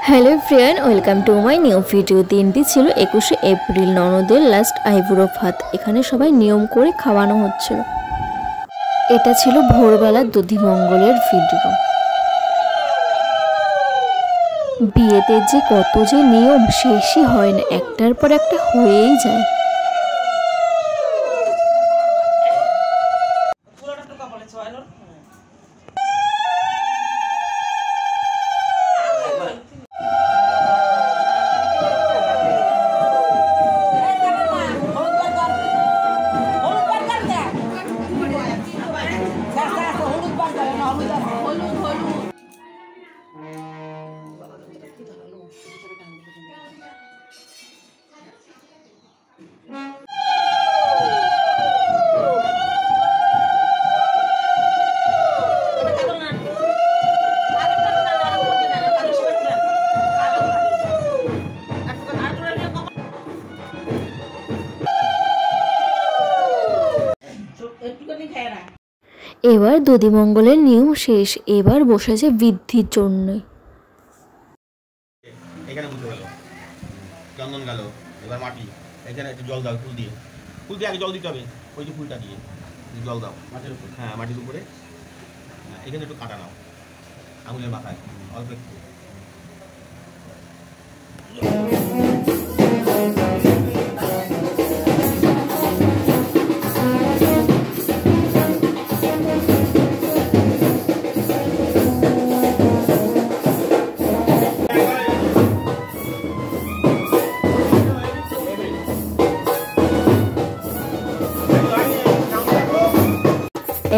Hello friend, welcome to my new video. দিনটি ছিল 21শে April, ননদের লাস্ট আইবুড়ো ভাত। এখানে সবাই নিয়ম করে খাওয়ানো হচ্ছিল। এটা ছিল ভোরবেলার দধিমঙ্গলের ভিডিও। বিয়েতে যে কত যে নিয়ম শেষই হয় না, একটার পর একটা হয়েই যায়। এবার দধিমঙ্গলের নিয়ম শেষ, এবার বসেছে বৃদ্ধির জন্য। এখানে বুঝতে গেল চন্দন গেল, এবার মাটি, এখানে একটু জল দাও, ফুল দিয়ে আগে জল দিতে হবে। ওই যে ফুলটা দিয়ে জল দাও মাটির উপরে, হ্যাঁ মাটির উপরে। এখানে একটু কাটা নাও আঙুলের মাথায় অল্প একটু।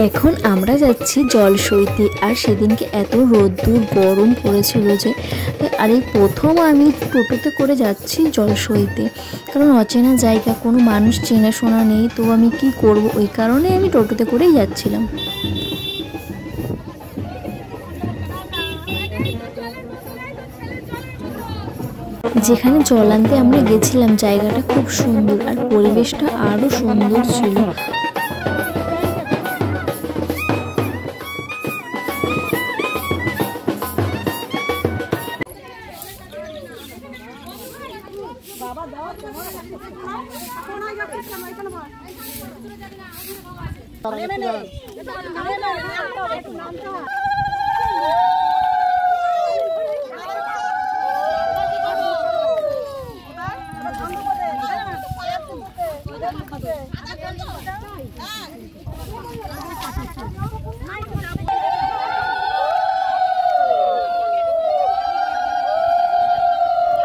এখন আমরা যাচ্ছি জল সইতে। আর সেদিনকে এত রোদ্দুর গরম পড়েছিল যে, আর এই প্রথম আমি টোটোতে করে যাচ্ছি জল সইতে। কারণ অচেনা জায়গা, কোনো মানুষ চেনাশোনা নেই, তো আমি কি করব, ওই কারণে আমি টোটোতে করেই যাচ্ছিলাম। যেখানে জল আনতে আমরা গেছিলাম, জায়গাটা খুব সুন্দর আর পরিবেশটা আরও সুন্দর ছিল।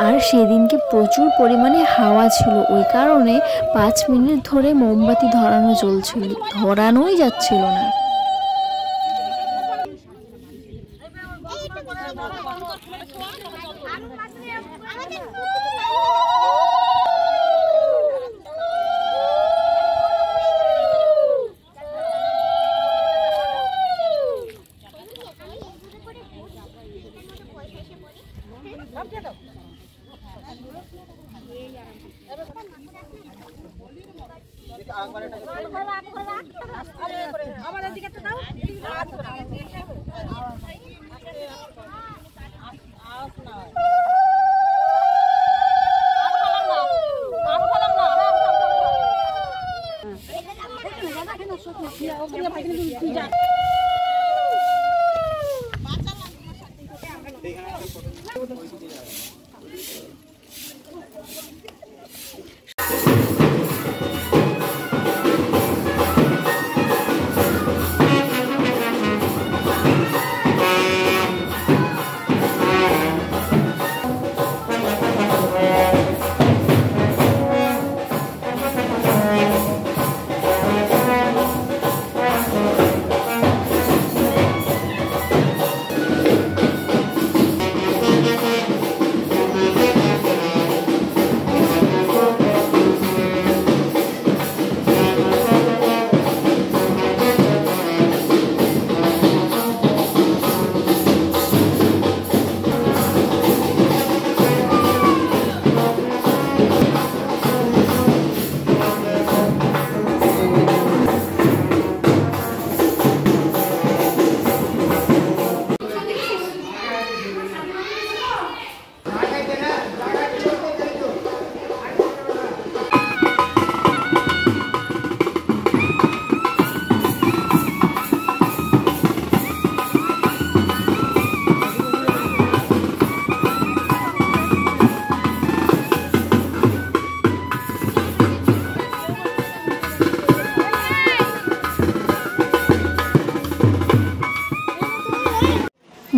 আর সেদিনকে প্রচুর পরিমাণে হাওয়া ছিল, ওই কারণে 5 মিনিট ধরে মোমবাতি ধরানো চলছিল, ধরানোই যাচ্ছিল না।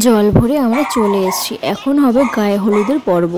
জল ভরে আমরা চলে এসেছি, এখন হবে গায়ে হলুদের পর্ব।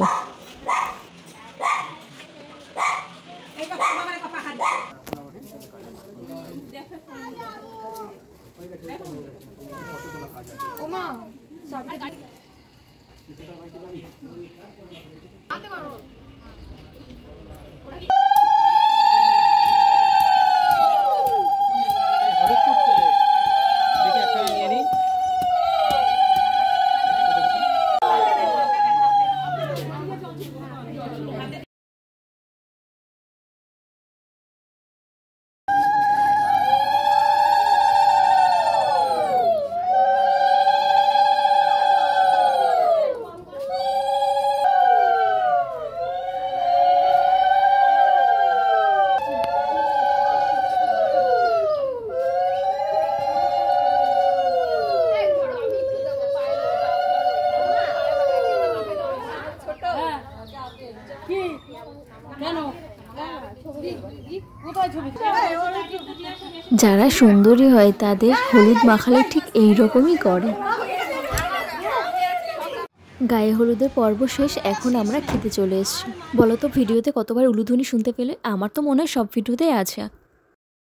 যারা সুন্দরী হয় তাদের হলুদ মাখালে ঠিক এই রকমই করে। গায়ে হলুদের পর্ব শেষ, এখন আমরা খেতে চলে এসেছি। বলো তো ভিডিওতে কতবার উলুধ্বনি শুনতে পেলে? আমার তো মনে হয় সব ভিডিওতেই আছে।